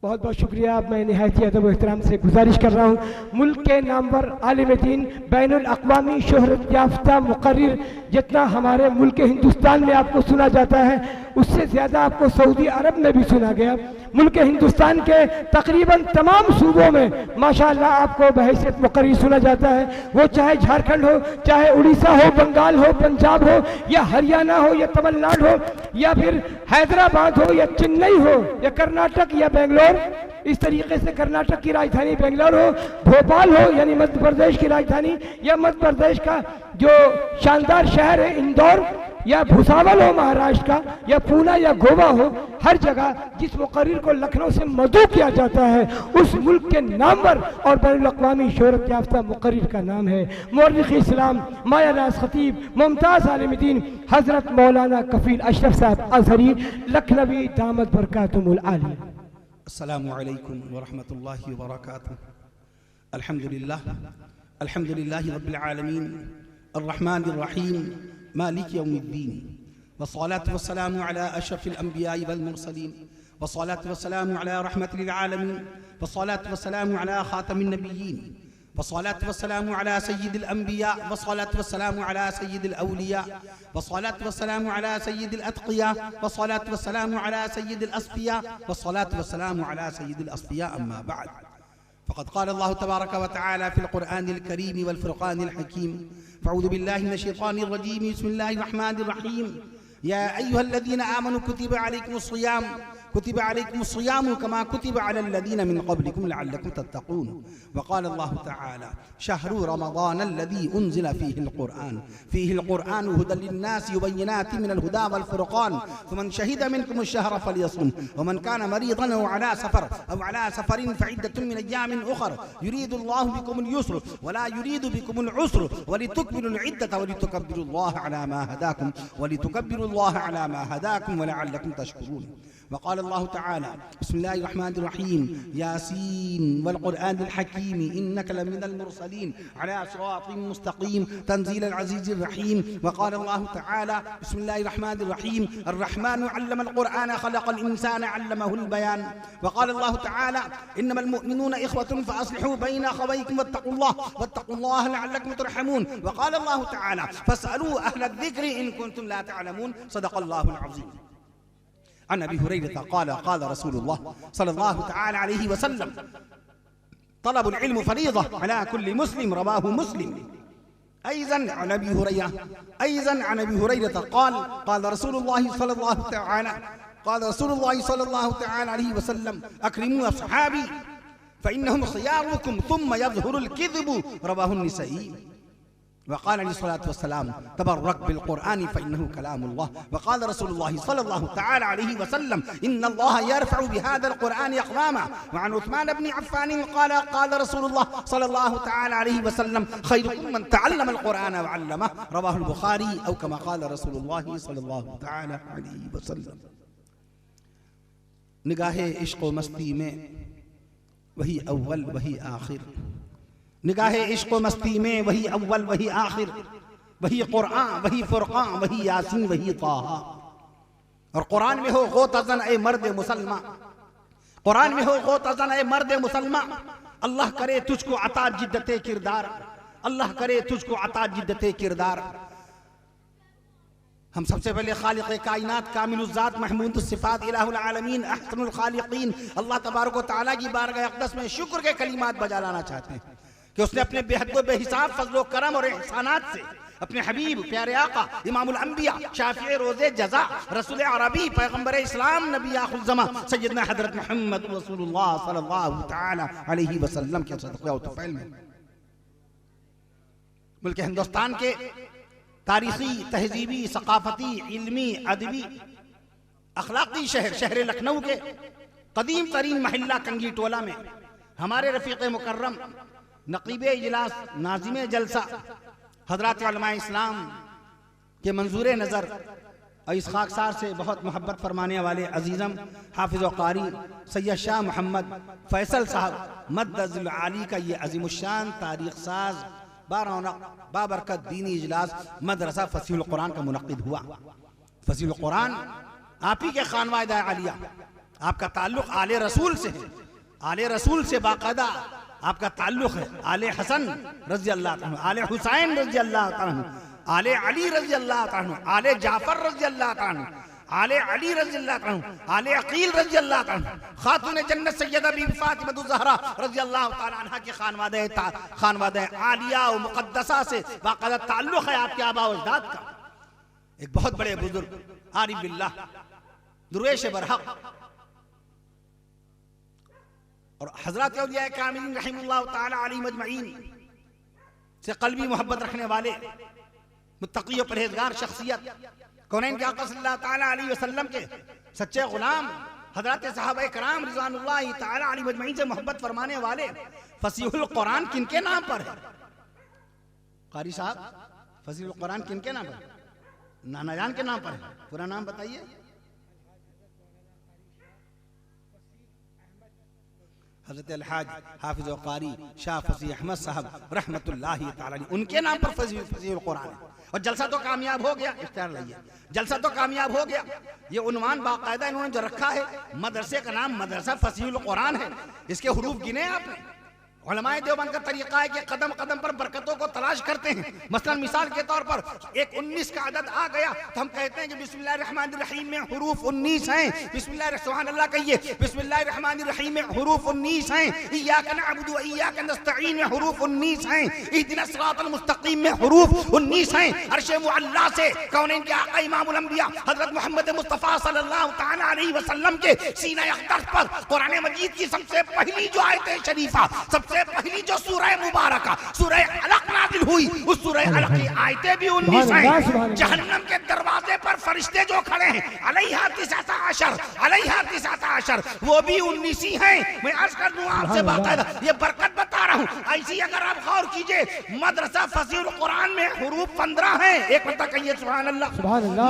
बहुत बहुत शुक्रिया। मैं निहायत ही अदब एहतराम से गुजारिश कर रहा हूँ, मुल्क के नामवर आलिम दीन बैनुल अक़वामी शोहरत याफ्ता मुक़र्रिर जितना हमारे मुल्क हिंदुस्तान में आपको सुना जाता है, उससे ज़्यादा आपको सऊदी अरब में भी सुना गया। मुल्क हिंदुस्तान के तकरीबन तमाम सूबों में माशाअल्लाह आपको बहैसियत मुक़र्रिर सुना जाता है, वो चाहे झारखंड हो, चाहे उड़ीसा हो, बंगाल हो, पंजाब हो, या हरियाणा हो, या तमिलनाडु हो, या फिर हैदराबाद हो, या चेन्नई हो, या कर्नाटक या बेंगलोर। इस तरीके से कर्नाटक की राजधानी बेंगलोर हो, भोपाल हो यानी मध्य प्रदेश की राजधानी, या मध्य प्रदेश का जो शानदार शहर है इंदौर, या भुसावल हो महाराष्ट्र का, या पूना या गोवा हो, हर जगह जिस मुक़र्रिर को लखनऊ से मदऊ किया जाता है उस मुल्क के नामवर और बैनुल अक़वामी शोहरत याफ्ता मुक़र्रिर का नाम है मुअर्रिख़ इस्लाम माया नाज़ ख़तीब मुमताज़ आलिम दीन हज़रत मौलाना कफ़ील अशरफ साहब अज़हरी लखनवी दामत बरकातुहुल आलिया। अस्सलामु अलैकुम व रहमतुल्लाहि व बरकातुहू। अल्हम्दुलिल्लाह अल्हम्दुलिल्लाहि रब्बिल आलमीन अर्रहमानिर रहीम मालिक यौमिद्दीन वस्सलातु वस्सलामु अला अशरफिल अंबियाइ वल मुरसलीन वस्सलातु वस्सलामु अला रहमतिल लिल आलमीन वस्सलातु वस्सलामु अला खातमिन नबिय्यीन वस्सलातु वस्सलामु अला सय्यिदिल अंबिया वस्सलातु वस्सलामु अला सय्यिदिल औलिया वस्सलातु वस्सलामु अला सय्यिदिल अत्क़िया वस्सलातु वस्सलामु अला सय्यिदिल अस्फ़िया वस्सलातु वस्सलामु अला सय्यिदिल अस्फ़िया अम्मा बअद। फ़क़द क़ाल अल्लाहु तबारक व तआला फ़िल क़ुरआनिल करीम वल फ़ुरक़ानिल हकीम फ़अऊज़ु बिल्लाहि मिनश शैतानिर रजीम बिस्मिल्लाहिर रहमानिर रहीम या अय्युहल्लज़ीना आमनू कुतिबा अलैकुमुस्सियामु कमा कुतिबा अलल लज़ीना मिन क़ब्लिकुम लअल्लकुम तत्तक़ून। वक़ाल अल्लाहु तआला शहरु रमज़ानल्लज़ी उन्ज़िला फ़ीहिल क़ुरआनु हुदल लिन्नासि वबय्यिनातिन मिनल हुदा वल फ़ुरक़ान फ़मन शहिदा मिनकुमुश शहरा फ़लयसुम वमन कान मरीज़न अव अला सफ़रिन फ़इद्दतुम मिन अय्यामिन उख़र युरीदुल्लाहु बिकुमुल युस्र वला युरीदु बिकुमुल उस्र वलितुकमिलुल इद्दता वलितुकब्बिरुल्लाह अला मा हदाकुम वलअल्लकुम तशकुरून। वक़ाल अल्लाहु तआला बिस्मिल्लाहिर रहमानिर रहीम यासीन वल क़ुरआनिल हकीम इन्नका लमिनल मुरसलीन अला सिरातिन मुस्तक़ीम तंज़ीलल अज़ीज़िर रहीम। वक़ाल अल्लाहु तआला बिस्मिल्लाहिर रहमानिर रहीम अर्रहमानु अल्लमल क़ुरआन ख़लक़ल इंसाना अल्लमहुल बयान। वक़ाल अल्लाहु तआला इन्नमल मुअमिनूना इख़्वतुन फ़अस्लिहू बैना अख़वैकुम वत्तक़ुल्लाह लअल्लकुम तुरहमून। वक़ाल अल्लाहु तआला फ़स्अलू अहलल ज़िक्रि इन कुन्तुम ला तअलमून सदक़ल्लाहुल अज़ीम। अन अबी हुरैरा क़ाल क़ाल रसूलुल्लाह सल्लल्लाहु तआला अलैहि वसल्लम तलबुल इल्म फ़रीज़ा अला कुल्लि मुस्लिम रवाहु मुस्लिम। अयज़न अन अबी हुरैरा क़ाल क़ाल रसूलुल्लाह सल्लल्लाहु तआला अलैहि वसल्लम अक्रिमू अस्हाबी फ़इन्नहुम ख़ियारुकुम थुम्मा यज़हुरुल किज़्बु रवाहु निसाई। वक़ाल अलैहिस्सलातु वस्सलाम तबर्रक बिल क़ुरआन फ़इन्नहु कलामुल्लाह। वक़ाल रसूलुल्लाह सल्लल्लाहु तआला अलैहि वसल्लम इन्नल्लाह यरफ़उ बिहाज़ल क़ुरआन अक़वामा। वअन उस्मान इब्न अफ़्फ़ान क़ाल क़ाल रसूलुल्लाह सल्लल्लाहु तआला अलैहि वसल्लम ख़ैरुकुम मन तअल्लमल क़ुरआन व अल्लमह रवाहुल बुख़ारी औ कमा क़ाल रसूलुल्लाह सल्लल्लाहु तआला अलैहि वसल्लम। निगाहे इश्क़ व मस्ती में वही अव्वल वही आखिर, निगाहे इश्क़ व मस्ती में वही अव्वल वही आखिर, वही क़ुरआन वही फ़ुरक़ान वही यासीन वही ताहा। और कुरान में हो ग़ौतज़न ए मर्द मुसलमान, कुरान में हो ग़ौतज़न ए मर्द मुसलमान, अल्लाह करे तुझको अता जिद्दते किरदार, अल्लाह करे तुझको अता जिद्दते किरदार। हम सबसे पहले खालिक़ कायनात कामिलुज़्ज़ात महमूदुस सिफ़ात इलाहुल आलमीन अहसनुल खालिक़ीन अल्लाह तबारक व तआला की बारगाह अक़दस में शुक्र के कलिमात बजा लाना चाहते हैं कि उसने अपने बेहद बेहिसाब फज़्ल व करम और एहसानात से अपने हबीब प्यारे आका इमामुल अंबिया शाफ़िए रोज़े जज़ा रसूल अरबी पैगम्बर इस्लाम नबी आखिर ज़मा सय्यदना हज़रत मुहम्मद रसूलुल्लाह सल्लल्लाहु तआला अलैहि वसल्लम के सदक़े व तुफ़ैल में मुल्क हिंदुस्तान के तारीख़ी तहज़ीबी सक़ाफ़ती इल्मी अदबी अखलाक़ी शहर लखनऊ के कदीम तरीन महल्ला कंगी टोला में हमारे रफ़ीक़ मुकर्रम नक़ीबे इजलास नाज़िमे जलसा हज़रात उलमाए इस्लाम के मंजूर नज़र और इस खाकसार से बहुत मोहब्बत फरमाने वाले अज़ीज़म हाफिज़ व क़ारी सैयद शाह मोहम्मद फ़ैसल साहब मद्दज़ुल आली का ये अज़ीमुश्शान तारीख़ साज बाबरकत दीनी इजलास मदरसा फ़सीहुल क़ुरान का मुनक़्क़िद हुआ। फ़सीहुल क़ुरान आप ही के ख़ानवादा आलिया, आपका ताल्लुक आले रसूल से है, आले रसूल से बाकायदा आपका ताल्लुक है। आले हसन रजी अल्लाह ताला, आले हुसैन रजी अल्लाह ताला, आले अली रजी अल्लाह ताला, आले जाफर रजी अल्लाह ताला, आले अली रजी अल्लाह ताला, आले अकील रजी अल्लाह ताला, खातून जन्नत सैयदा बीबी फातिमा ज़हरा रजी अल्लाह ताला अन्हा के खानवादे आलिया व मुक़द्दसा से बाकायदा ताल्लुक है आपके आबा व अजदाद का। एक बहुत बड़े बुजुर्ग आरिफ बिल्लाह दुर्वेश बरहक और हजरत औलिया कामिलीन रहमतुल्लाह ताला अलैहिम अजमईन से क़ल्बी मोहब्बत रखने वाले मुत्तकी और परहेजगार शख्सियत, कौनैन के आका सल्लल्लाहु ताला अलैहि वसल्लम के सच्चे गुलाम, हजरत सहाबा कराम रिज़वानुल्लाहि ताला अलैहिम अजमईन से मोहब्बत फरमाने वाले फसीहुल कुरान किनके नाम पर है? कारी साहब, फसीहुल कुरान किनके नाम पर? नाना जान के नाम पर है। पूरा नाम बताइए। हज़रत अलहाज हाफिज़ व क़ारी शाह फसी अहमद साहब रहमतुल्लाहि ताला अलैह, उनके नाम पर फसीहुल कुरान है। और जलसा तो कामयाब हो गया, इफ्तार लाइए, जलसा तो कामयाब हो गया। ये उन्वान बाकायदा इन्होंने जो रखा है, मदरसे का नाम मदरसा फसीहुल कुरान है। इसके हुरूफ गिने आपने? उलमाए देवबंद का तरीका है कि कदम कदम पर बरकतों को तलाश करते हैं। मसलन मिसाल के तौर पर एक 19 का अदद आ गया तो हम कहते हैं कि बिस्मिल्लाहिर्रहमानिर्रहीम में हुरूफ 19 हैं। बिस्मिल्लाह सुभान अल्लाह कहिए, बिस्मिल्लाहिर्रहमानिर्रहीम में हुरूफ 19 हैं। इय्याका नअबुदु व इय्याका नस्तईन में हुरूफ 19 हैं। इहदिनस सिरातल मुस्तकीम में हुरूफ 19 हैं। अर्शे मुअल्ला से कौनैन के आका इमामुल अंबिया हजरत मोहम्मद मुस्तफा सल्लल्लाहु ताला अलैहि वसल्लम के सीना अक़दस पर कुरान मजीद की सबसे पहली जो आयत शरीफा, सबसे पहली जो सूरह मुबारका सूरह अलक नाज़िल हुई, उस सूरह अलक की आयतें भी 19 हैं। जहन्नम के दरवाजे पर फरिश्ते जो खड़े हैं अलैहा तिसाता अशर, वो भी 19 ही हैं। मैं अर्ज कर दूं आपसे बाकायदा ये बरकत बता रहा हूं। ऐसी अगर आप गौर कीजिए, मदरसा फसीहुल कुरान में हुरूफ 15 हैं। एक मिनट कहिए सुभान अल्लाह।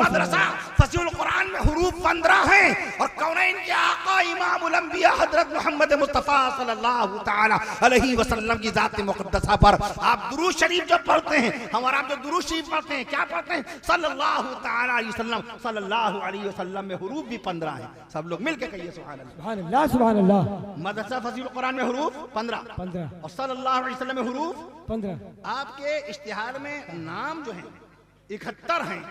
मदरसा फसीहुल कुरान में हुरूफ 15 हैं। और कौनैन के आका इमामुल अंबिया हजरत मोहम्मद मुस्तफा सल्लल्लाहु ताला अलैहि वसल्लम की जात मुक़द्दसा पर आप दुरूद शरीफ जब पढ़ते हैं, हम और आप जो दुरूद शरीफ पढ़ते हैं, क्या पढ़ते हैं? सल्लल्लाहु ताला अलैहि वसल्लम, सल्लल्लाहु अलैहि वसल्लम में हुरूफ भी 15 हैं। सब लोग मिलके कहिए सुभान अल्लाह। सुभान अल्लाह, सुभान अल्लाह। मदरसा फसीहुल कुरान में हुरूफ 15 और सल्लल्लाहु अलैहि वसल्लम में हुरूफ 15। आपके इश्तिहार में नाम जो हैं 71 हैं।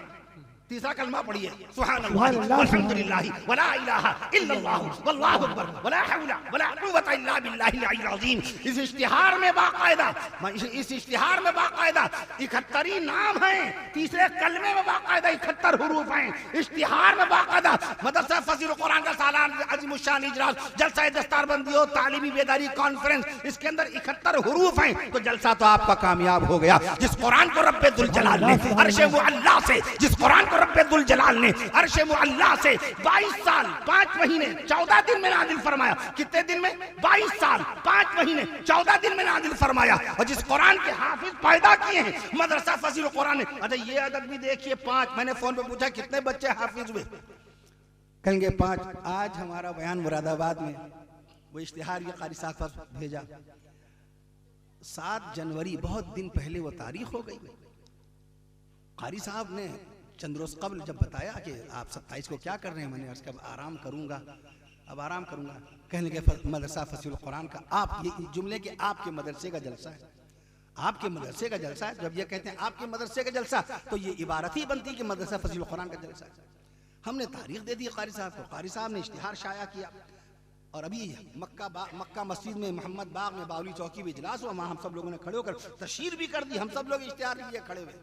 तीसरा कलमा पढ़िए सुभान अल्लाह वल्हम्दुलिल्लाह वला इलाहा इल्लल्लाह वल्लाहु अकबर वला हौला वला कुव्वता इल्ला बिल्लाहिल अलील अज़ीम। इस इश्तिहार में बाकायदा 71 ही नाम हैं। तीसरे कलमे में बाकायदा 71 हुरूफ हैं। इश्तिहार में बाकायदा मदरसा फसीहुल कुरान का सालाना अज़ीमुश्शान इजलास, जलसा दस्तारबंदी और तालीमी बेदारी कॉन्फ्रेंस, इसके अंदर 71 हुरूफ हैं। तो जलसा तो आपका कामयाब हो गया। जिस कुरान को रब्बे दुल जलाल ने अर्शे मुअल्ला से, जिस कुरान रब्बे दुल जलाल ने अर्शे मुअल्ला से 22 साल 5 महीने 14 दिन में नाजिल फरमाया। कितने दिन में? 22 साल 5 महीने 14 दिन में नाजिल फरमाया। और जिस कुरान के हाफिज पैदा किए हैं मदरसा फसीहुल कुरान ने। अच्छा ये अदद भी देखिए 5। मैंने फोन पे पूछा कितने बच्चे हाफिज हुए, कहेंगे 5। आज हमारा बयान मुरादाबाद में वो इश्तिहार ये कारी साहब पर भेजा, 7 जनवरी, बहुत दिन पहले वो तारीख हो गई। कारी साहब ने चंद रोज कबल जब बताया कि आप 27 को क्या कर रहे हैं, मैंने अर्ज़ किया आराम करूंगा, अब आराम करूंगा। कहने लगे मदरसा फसीहुल कुरान का आप, ये जुमले के आपके मदरसे का जलसा है, आपके मदरसे का जलसा है। जब ये कहते हैं आपके मदरसे का जलसा तो ये इबारत ही बनती है कि मदरसा फसीहुल कुरान का जलसा है। हमने तारीख दे दी कारी साहब को, कारी साहब ने इश्तिहार शाया किया। और अभी मक्का मस्जिद में मोहम्मद बाग में बावली चौकी में इजलास हुआ, वहाँ हम सब लोगों ने खड़े होकर तशहीर भी कर दी। हम सब लोग इश्तिहार लिए खड़े हुए।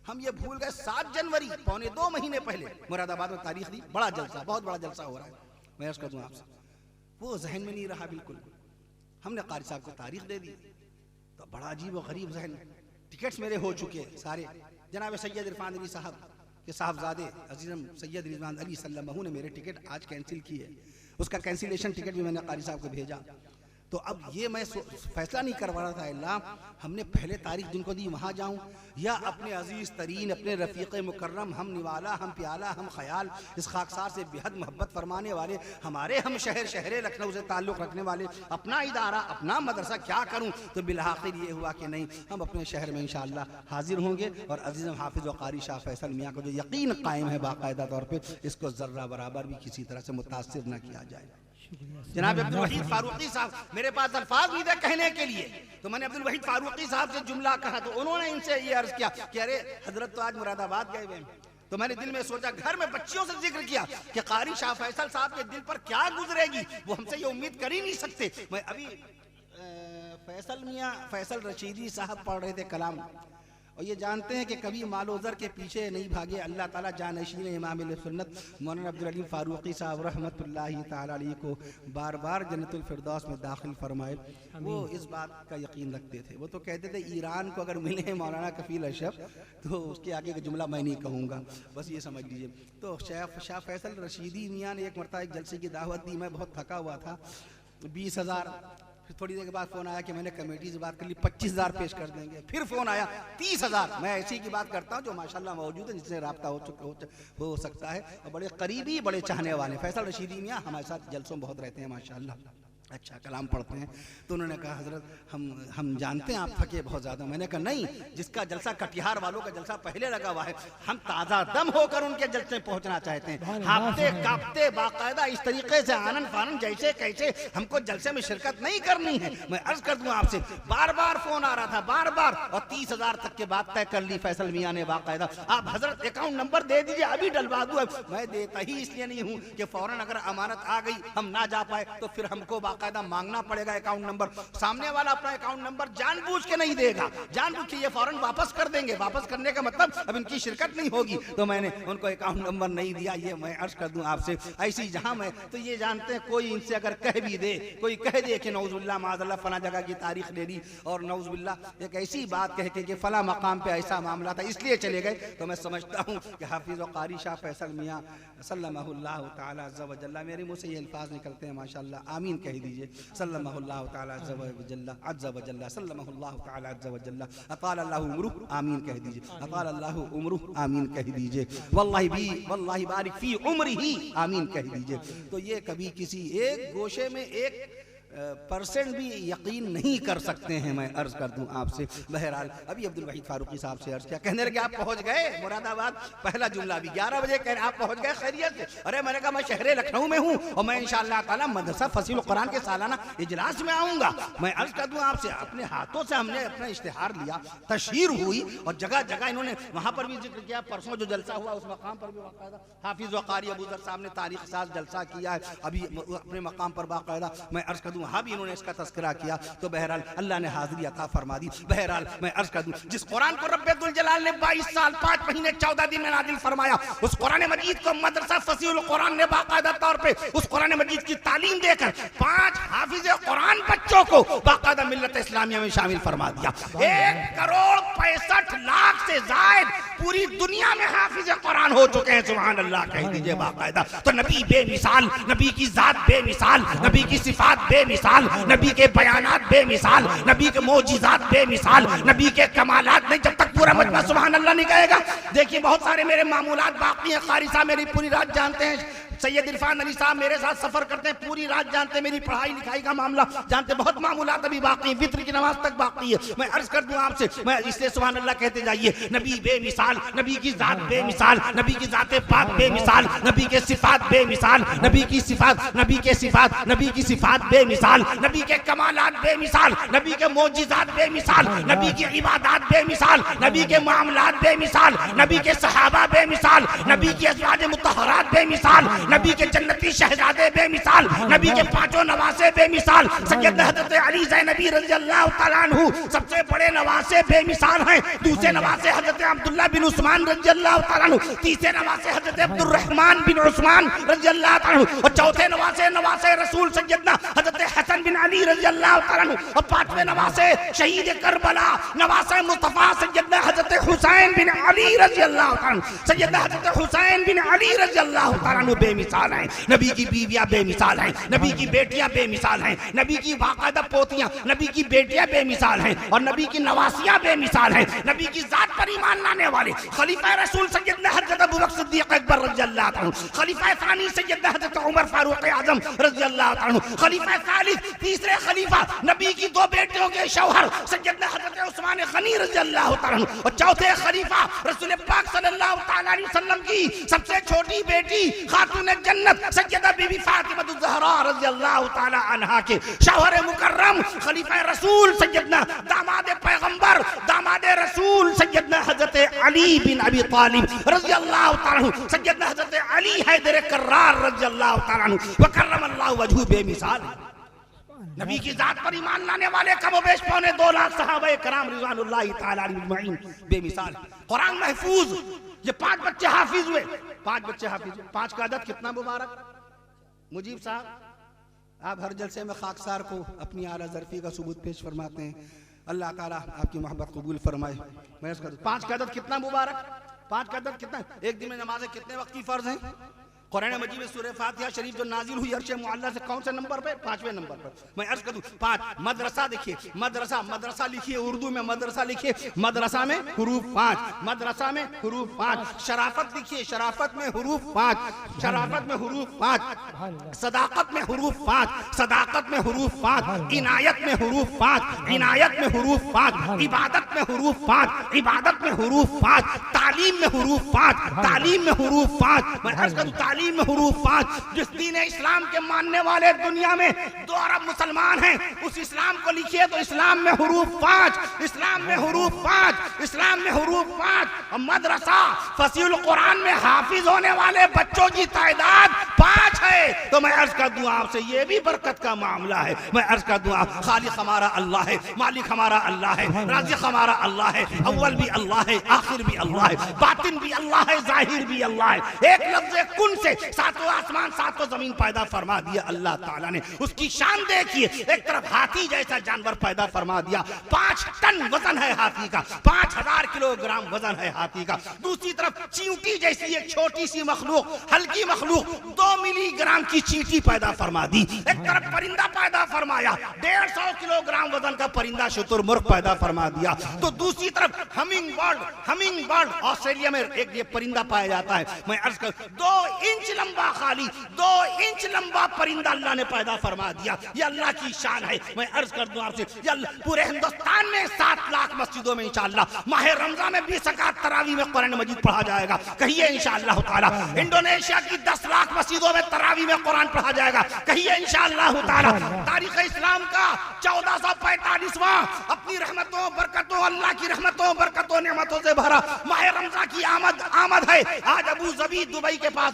हम ये भूल गए 7 जनवरी, पौने 2 महीने पहले मुरादाबाद में तारीख दी। बड़ा जलसा, बहुत बड़ा जलसा हो रहा है। मैं अर्ज़ कर दूं आपसे, वो जहन में नहीं रहा बिल्कुल। हमने कारी साहब को तारीख दे दी तो बड़ा अजीब व गरीब जहन। टिकट्स मेरे हो चुके सारे। जनाब सैयद इरफान अली साहब के साहबजादे अजीज़म सैयद रिजवान अली सल्लल्लाहु ने मेरे टिकट आज कैंसिल किए। उसका कैंसिलेशन टिकट भी मैंने कारी साहब को भेजा। तो अब ये मैं फैसला नहीं करवा रहा था, अल्लाह हमने पहले तारीख जिनको दी वहाँ जाऊँ या अपने अजीज़ तरीन, अपने रफ़ीक़ मुकर्रम, हम निवाला, हम प्याला, हम ख्याल, इस खाकसार से बेहद मोहब्बत फरमाने वाले हमारे हम शहर लखनऊ से ताल्लुक़ रखने वाले, अपना इदारा, अपना मदरसा क्या करूँ। तो बिलआखिर ये हुआ कि नहीं, हम अपने शहर में इंशाअल्लाह हाजिर होंगे। और अजीज़ हाफिज़ व क़ारी शाह फैसल मियाँ को जो यकीन कायम है बाकायदा तौर पर, इसको ज़र्रा बराबर भी किसी तरह से मुतासिर न किया जाए। जनाब अब्दुल वहीद फारूकी साहब, मेरे पास अल्फाज नहीं थे कहने के लिए, तो मैंने अब्दुल वहीद फारूकी साहब से जुमला कहा, तो उन्होंने इनसे ये अर्ज किया कि अरे हजरत तो आज मुरादाबाद गए हुए हैं। तो मैंने दिल में सोचा, घर में बच्चियों से जिक्र किया कि कारी शाह फैसल साहब के दिल पर क्या गुजरेगी, वो हमसे ये उम्मीद कर ही नहीं सकते। मैं अभी फैसल मियाँ फैसल रशीदी साहब पढ़ रहे थे कलाम, और ये जानते हैं कि कभी मालोज़र के पीछे नहीं भागे। अल्लाह ताला जानशीन इमाम सुन्नत मौलाना अब्दुल अलीम फारूकी साहब रहमतुल्लाहि ताला अलैहि को बार बार जन्नतुल फिरदौस में दाखिल फरमाए। वो इस बात का यकीन रखते थे, वो तो कहते थे ईरान को अगर मिले मौलाना कफील अशरफ तो उसके आगे का जुमला मैं नहीं कहूँगा, बस ये समझ लीजिए। तो शाह फैसल रशीदी मियाँ ने एक मरतबा एक जलसे की दावत दी, मैं बहुत थका हुआ था, 20,000। फिर थोड़ी देर के बाद फोन आया कि मैंने कमेटी से बात कर ली, 25,000 पेश कर देंगे। फिर फोन आया 30,000। मैं ऐसी की बात करता हूँ जो माशाल्लाह मौजूद है, जिससे रब्ता हो सकता है, और बड़े करीबी बड़े चाहने वाले। फैसल रशीदी मियाँ हमारे साथ जलसों में बहुत रहते हैं माशाल्लाह, अच्छा कलाम पढ़ते हैं। तो उन्होंने कहा हजरत हम जानते हैं आप थके बहुत ज़्यादा। मैंने कहा नहीं, जिसका जलसा कटिहार वालों का जलसा पहले लगा हुआ है, हम ताज़ा दम होकर उनके जलसे पहुंचना चाहते हैं, हाफते कांपते बाकायदा इस तरीके से आनन फानन जैसे कैसे हमको जलसे में शिरकत नहीं करनी है। मैं अर्ज कर दूं आपसे, बार बार फोन आ रहा था, बार बार, और 30,000 तक के बात तय कर ली फैसल मियाँ ने बाकायदा। आप हजरत अकाउंट नंबर दे दीजिए, अभी डलवा दूँ। मैं देता ही इसलिए नहीं हूँ कि फौरन अगर अमानत आ गई हम ना जा पाए तो फिर हमको बाकायदा मांगना पड़ेगा अकाउंट नंबर। सामने वाला अपना अकाउंट नंबर जानबूझ के नहीं देगा, जानबूझ के ये फौरन वापस कर देंगे। वापस करने का मतलब अब इनकी शिरकत नहीं होगी, तो मैंने उनको अकाउंट नंबर नहीं दिया। ये मैं अर्ज कर दूं आपसे, ऐसी जहां मैं तो ये जानते हैं, कोई इनसे अगर कह भी दे, कोई कह दे कि नौजुबिल्लाह माज़अल्लाह फला जगह की तारीख ले ली, और नौजुबिल्लाह एक ऐसी बात कह के कि फला मकाम पे ऐसा मामला था इसलिए चले गए, तो मैं समझता हूँ कि हाफिज़ व कारी शाह फैसल मियाँ सल्लल्लाहु तआला अज़्ज़ा व जल्ला, मेरे मुँह से ये अल्फाज निकलते हैं माशाअल्लाह, आमीन कह दीजिए। सल्लल्लाहु तआला अज़्ज़ा व जल्ला सल्लल्लाहु तआला अज़्ज़ा व जल्ला अताल अल्लाहु उम्रुह, आमीन कह दीजिए। अताल अल्लाहु उम्रुह, आमीन कह दीजिए। वल्लाहि बारिक फी उम्रिही, आमीन कह दीजिए। तो ये कभी किसी एक गोशे में 1% भी यकीन नहीं कर सकते हैं। मैं अर्ज कर दूं आपसे। बहरहाल अभी अब्दुल वहीद फारूकी साहब से अर्ज किया, कहने लगे आप पहुंच गए मुरादाबाद। पहला जुमला भी 11 बजे कह रहे आप पहुंच गए खैरियत से। अरे मैंने कहा मैं शहर लखनऊ में हूं और मैं इंशाअल्लाह ताला मदरसा फसील कुरान के सालाना इजलास में आऊंगा। मैं अर्ज कर दूं आपसे, अपने हाथों से हमने अपना इश्तिहार लिया, तशहीर हुई, और जगह जगह इन्होंने वहां पर भी जिक्र किया। परसों जो जलसा हुआ उस मकाम पर भी बाकायदा हाफिज व कारी अबू ज़र साहब ने तारीख साज जलसा किया है, अभी अपने मकाम पर बाकायदा मैं अर्ज कर दूं वहां भी इन्होंने इसका तस्करा किया। तो बहरहाल अल्लाह ने हाजिरी अता फरमा दी। बहरहाल मैं अर्ज कर दूं, जिस कुरान को रब्बे दुल जलाल ने 22 साल 5 महीने 14 दिन में नाजिल फरमाया, उस कुरान मजीद को मदरसा फसीहुल कुरान ने बाकायदा तौर पे उस कुरान मजीद की तालीम देकर 5 हाफिज कुरान बच्चों को बाकायदा मिल्लत इस्लामिया में शामिल फरमा दिया। 1,65,00,000 से जायद पूरी दुनिया में हाफिज कुरान हो चुके हैं। सुभान अल्लाह कह दीजिए बाकायदा। तो नबी बेमिसाल, नबी की जात बेमिसाल, नबी की सिफात बेमिसाल, नबी के बयानात बेमिसाल, नबी के मौजिज़ात बेमिसाल, नबी के कमालात नहीं, जब तक पूरा मजमा सुभान अल्लाह नहीं कहेगा। देखिए बहुत सारे मेरे मामूलात बाकी हैं। कारी साहब मेरी पूरी रात जानते हैं, सैयद इरफान अली साहब मेरे साथ सफर करते हैं, पूरी रात जानते हैं, मेरी पढ़ाई लिखाई का मामला जानते, बहुत मामूलात अभी बाकी है, वित्र की नमाज तक बाकी है। मैं अर्ज कर दूं आपसे, मैं इसलिए सुभान अल्लाह कहते जाइए। नबी बेमिसाल, नबी की जात बेमिसाल, नबी की जाते पाक बेमिसाल, नबी के सिफात बेमिसाल, नबी की सिफात, नबी के सिफात, नबी की सिफात बेमिसाल, नबी के कमालात बेमिसाल, नबी के मौजिज़ात बेमिसाल, नबी की इबादत बेमिसाल, नबी के मामलात बेमिसाल, नबी के सहाबा बेमिसाल, नबी की अज़वाज मुतहहरात बेमिसाल, नबी के जन्नती शहजादे बेमिसाल, नबी के 5 नवासे बेमिसाल, सैयद हज़रत अली ज़ैनबी रज़ियल्लाहु तआला अन्हु सबसे बड़े नवासे बेमिसाल हैं। दूसरे नवासे हज़रत अब्दुल्लाह बिन उस्मान रज़ियल्लाहु तआला अन्हु, तीसरे नवासे हज़रत अब्दुर्रहमान बिन उस्मान रज़ियल्लाहु तआला अन्हु, और चौथे नवासे रसूल सैयदना हज़रत हसन बिन अली रज़ियल्लाहु तआला अन्हु, और 5वें नवासे शहीद करबला नवासे मुस्तफा सैयदना हज़रत हुसैन बिन अली रज़ियल्लाहु तआला अन्हु, सैयदना हज़रत हुसैन बिन अली रज़ियल्लाहु तआला अन्हु बेमिसाल हैं। नबी की बीवियां बेमिसाल हैं, नबी की बेटियां बेमिसाल हैं, नबी की बाकायदा पोतियां, नबी की बेटियां बेमिसाल हैं, और नबी की नवासियां बेमिसाल हैं। नबी की जात पर ईमान लाने वाले खलीफा रसूल सैयदना हज़रत अबू बकर सिद्दीक़ अकबर रज़ियल्लाहु अन्हु, खलीफा सानी सैयदना हज़रत उमर फारूक आज़म रज़ियल्लाहु अन्हु, खलीफा सालिस तीसरे खलीफा नबी की दो बेटियों के शौहर सैयदना हजरत उस्मान गनी रज़ी अल्लाह तआला अन्हु और चौथे खलीफा रसूल पाक सल्लल्लाहु तआला अलैहि वसल्लम की सबसे छोटी बेटी खातून जन्नत सैयदा बीबी फातिमा ज़हरा रज़ी अल्लाह तआला अन्हा के शौहर मुकर्रम खलीफा रसूल सैयदना दामाद पैगंबर दामाद रसूल सैयदना हजरत अली बिन अबी तालिब रज़ी अल्लाह तआला अन्हु सैयदना हजरत अली हैदर कर्रार रज़ी अल्लाह तआला अन्हु व करमल्लाहु वजहू बेमिसाल। नबी की जात पर ईमान लाने वाले कमोबेश 2.25 लाख सहाबा कराम रिज़वानुल्लाहि तआला अलैहिम अजमईन बेमिसाल। कुरान महफूज, ये 5 बच्चे हाफिज हुए, 5 बच्चे हाफिज हुए। 5 का अदद कितना मुबारक। मुजीब साहब आप हर जलसे में खाकसार को अपनी आला ज़र्फ़ी का सबूत पेश फरमाते हैं, अल्लाह ताला आपकी मोहब्बत कबूल फरमाए। मैं इसका 5 का अदद कितना मुबारक, 5 का अदद कितना। एक दिन में नमाज़ें कितने वक्त की फ़र्ज़ हैं। कुरान मजीद में सूरह फातिहा शरीफ जो नाजिल हुई अर्श मुअल्ला से कौन से नंबर पे, 5वें नंबर पर। मैं अर्ज कर दूं 5। मदरसा देखिए, मदरसा, मदरसा लिखिए उर्दू में, मदरसा लिखिए, मदरसा में हुरूफ 5, मदरसा में हुरूफ 5। शराफत लिखिए, शराफत में हुरूफ 5, शराफत में हुरूफ 5। सदाकत में हुरूफ 5, सदाकत में हुरूफ 5। इनायत में हुरूफ 5, इनायत में हुरूफ 5। इबादत में हुरूफ 5, इबादत में हुरूफ 5। तालीम में हुरूफ 5, तालीम में हुरूफ 5। मैं अर्ज कर दूं तालीम में हुरूफ 5। जिस दीन इस्लाम के मानने वाले दुनिया में 2 अरब मुसलमान हैं, उस इस्लाम को लिखिए तो इस्लाम में हुरूफ 5, इस्लाम में हुरूफ 5, इस्लाम में हुरूफ 5। और मदरसा फसीहुल कुरान में हाफिज होने वाले बच्चों की तादाद 5 है। तो मैं अर्ज कर दूं आपसे ये भी बरकत का मामला है। मैं अर्ज कर दूं आप खालिक हमारा अल्लाह है, मालिक हमारा अल्लाह है, राज़िक हमारा अल्लाह है, अव्वल भी अल्लाह है, आखिर भी अल्लाह है, बातिन भी अल्लाह है, जाहिर भी अल्लाह है। एक लफ्ज़ कुन से 7 आसमान 7 जमीन पैदा फरमा दिया अल्लाह ताला ने। उसकी शान देखिए, एक तरफ हाथी जैसा जानवर पैदा फरमा दिया, 5 टन वजन है हाथी का, 5000 किलोग्राम वजन है हाथी का। दूसरी तरफ चींटी जैसी एक छोटी सी मखलूक, हल्की मखलूक 2 मिलीग्राम की चींटी पैदा फरमा दी। एक तरफ परिंदा पैदा फरमाया, 150 किलोग्राम वजन का परिंदा शुतुरमुर्ग पैदा फरमा दिया। तो दूसरी तरफ humming bird, humming bird Australia में एक ये परिंदा पाया जाता है। मैं अर्ज कर 2 इंच लंबा, खाली 2 इंच लंबा परिंदा अल्लाह ने पैदा फरमा दिया। ये अल्लाह की शान है। मैं अर्ज कर दूं आपसे पूरे हिंदुस्तान में 7 लाख मस्जिदों में इंशाअल्लाह माह रमजान में 20 रकात तरावी में कुरान मजीद पढ़ा जाएगा। कहिए इंशाअल्लाह ताला। इंडोनेशिया की 10 लाख मस्जिदों में तरावी में कुरान पढ़ा जाएगा। कहिए इंशाअल्लाह ताला। तारीख इस्लाम का 1445वां अपनी रहमतों बरकतों, अल्लाह की रहमतों बरकतों नेमतों से भरा माह रमजान की आमद है। आज अबू ज़बी दुबई के पास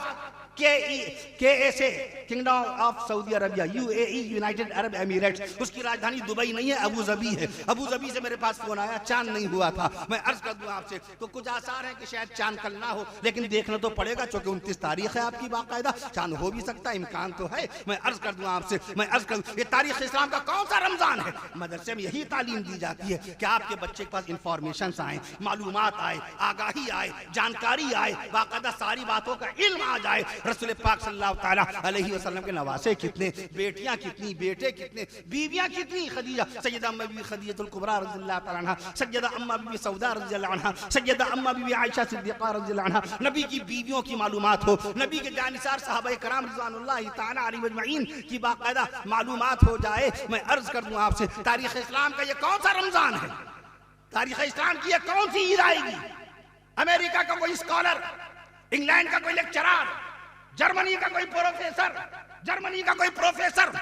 KSA kingdom of Saudi Arabia, UAE United Arab Emirates, उसकी राजधानी दुबई नहीं है, अबू ज़बी है। अबू ज़बी से मेरे पास फोन आया, चांद नहीं हुआ था। मैं अर्ज कर दूं आपसे तो कुछ आसार है कि शायद चांद कल ना हो, लेकिन देखना तो पड़ेगा क्योंकि 29 तारीख है आपकी बाकायदा। चांद हो भी सकता है, इम्कान तो है। मैं अर्ज कर दूं आपसे, मैं अर्ज कर ये तारीख इस्लाम का कौन सा रमजान है। मदरसे में यही तालीम दी जाती है कि आपके बच्चे के पास इंफॉर्मेशन आए, मालूमात आए, आगाही आए, जानकारी आए, बाकायदा सारी बातों का इल्म आ जाए। रसूल पाक सल्लल्लाहु तआला अलैहि वसल्लम के नवासे कितने, बेटियां कितनी, बेटे कितने, बीवियां कितनी। खदीजा, सैयदा अम्मा बीबी खदीजतुल कुबरा रज़ियल्लाहु तआला अन्हा, सैयदा अम्मा बीबी सौदा रज़ियल्लाहु अन्हा, सैयदा अम्मा बीबी आयशा सिद्दीक़ा रज़ियल्लाहु अन्हा। नबी की बीवियों की मालूमात हो, नबी के जानिसार सहाबाए कराम रिज़वानुल्लाहि तआला अलैहिम अजमईन की बाकायदा मालूमात हो जाए। मैं अर्ज कर दूं आपसे तारीख़ इस्लाम का ये कौन सा रमजान है, तारीख़ इस्लाम की ये कौन सी ईद आएगी। अमेरिका का कोई स्कॉलर, इंग्लैंड का कोई लेक्चरर, जर्मनी का कोई प्रोफेसर, जर्मनी का कोई प्रोफेसर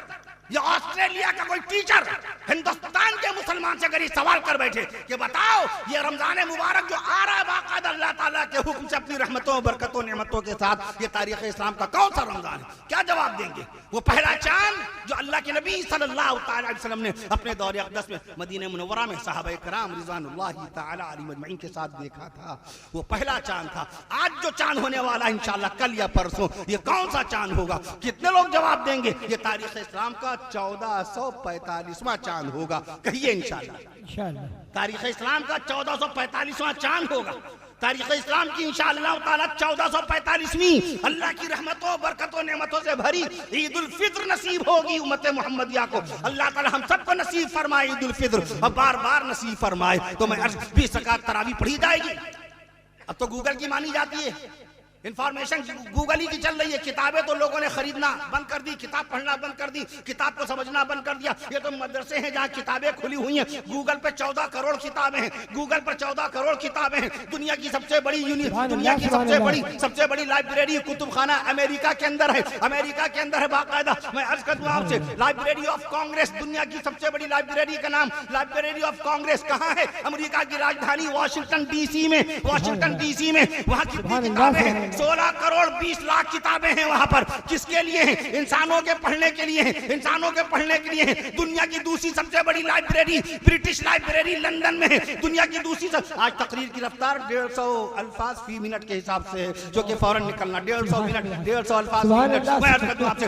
या ऑस्ट्रेलिया का कोई टीचर हिंदुस्तान के मुसलमान से अगर ये सवाल कर बैठे कि बताओ ये रमजान मुबारक जो आ रहा है बाकायदा अल्लाह ताला के हुक्म से अपनी रहमतों बरकतों नेमतों के साथ, ये तारीख़ इस्लाम का कौन सा रमजान है, क्या जवाब देंगे। वो पहला चांद जो अल्लाह के नबी सल्लल्लाहु अलैहि वसल्लम ने अपने दौर अक़दस में मदीना मुनव्वरा में सहाबाए कराम रिज़वानुल्लाहि तआला अलैहिम अजमईन के साथ देखा था, वो पहला चांद था। आज जो चांद होने वाला है इंशाअल्लाह कल या परसों, ये कौन सा चांद होगा, कितने लोग जवाब देंगे। ये तारीख़ इस्लाम का 1445वां चांद होगा। कहिए इंशाअल्लाह तारीख़ इस्लाम का 1445वां चांद होगा। तारीख़ इस्लाम की इंशाअल्लाह ताला 1445वीं अल्लाह की रहमतों बरकतों नेमतों से भरी ईद उल फित्र नसीब होगी उम्मत मुहम्मदिया को। अल्लाह ताला हम सबको नसीब फरमाए ईद उल फित्र, और बार बार नसीब फरमाए। तो मैं 20 रकात तरावी पढ़ी जाएगी। अब तो गूगल की मानी जाती है, इंफॉर्मेशन गूगल ही की चल रही है। किताबें तो लोगों ने खरीदना बंद कर दी, किताब पढ़ना बंद कर दी, किताब को समझना बंद कर दिया। ये तो मदरसे हैं जहाँ किताबें खुली हुई हैं। गूगल पे 14 करोड़ किताबें हैं, गूगल पर 14 करोड़ किताबें हैं। दुनिया की सबसे बड़ी दुनिया की सबसे बड़ी लाइब्रेरी कुतुब खाना अमेरिका के अंदर है, अमेरिका के अंदर है बाकायदा। मैं अर्ज कर दूं आपसे, लाइब्रेरी ऑफ कांग्रेस, दुनिया की सबसे बड़ी लाइब्रेरी का नाम लाइब्रेरी ऑफ कांग्रेस कहाँ है? अमेरिका की राजधानी वाशिंगटन डीसी में, वाशिंगटन डीसी में। वहाँ कितनी किताबें हैं? 16 करोड़ 20 लाख किताबें हैं वहां पर। किसके लिए हैं? इंसानों के पढ़ने के लिए हैं, इंसानों के पढ़ने के लिए हैं। दुनिया की दूसरी सबसे बड़ी लाइब्रेरी ब्रिटिश लाइब्रेरी लंदन में है, दुनिया की दूसरी आज तकरीर की रफ्तार 150 अल्फाज फी मिनट के हिसाब से है, जो कि फौरन निकलना 150 मिनट 150 अल्फाज फी मिनट। मैं अर्ज करता हूं आपसे,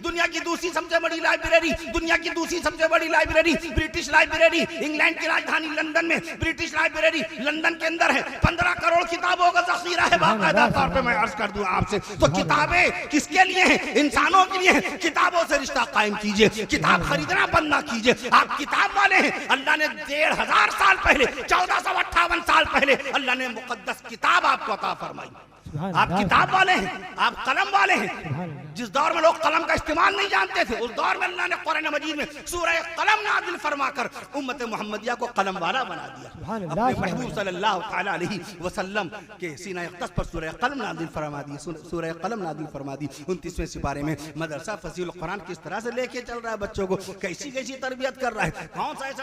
दुनिया की दूसरी सबसे बड़ी लाइब्रेरी, दुनिया की दूसरी सबसे बड़ी लाइब्रेरी ब्रिटिश लाइब्रेरी, इंग्लैंड की राजधानी लंदन में ब्रिटिश लाइब्रेरी लंदन के अंदर है। 15 करोड़ किताबों का ज़ख़ीरा है बाकायदा तौर पे। मैं अर्ज कर दूं आपसे, तो किताबें किसके लिए हैं? इंसानों के लिए हैं। किताबों से रिश्ता कायम कीजिए, किताब खरीदना बंद ना कीजिए। आप किताब वाले हैं। अल्लाह ने 1500 साल पहले, 1458 साल पहले अल्लाह ने मुकद्दस किताब आपको अता फरमाई। आप किताब वाले हैं, आप कलम वाले हैं। जिस दौर में लोग कलम का इस्तेमाल नहीं जानते थे, उस दौर में अल्लाह ने कुरान मजीद में सूरह कलम नाज़िल फरमाकर उम्मत मोहम्मदिया को कलम वाला बना दिया। अपने महबूब सल्लल्लाहु तआला अलैहि वसल्लम के सीना अक़दस पर सूरह कलम नाज़िल फरमा दी, सूरह कलम नाज़िल फरमा दी। 29वें सिपारे में मदरसा फसीहुल कुरान किस तरह से लेके चल रहा है, बच्चों को कैसी कैसी तरबियत कर रहा है। कौन सा ऐसा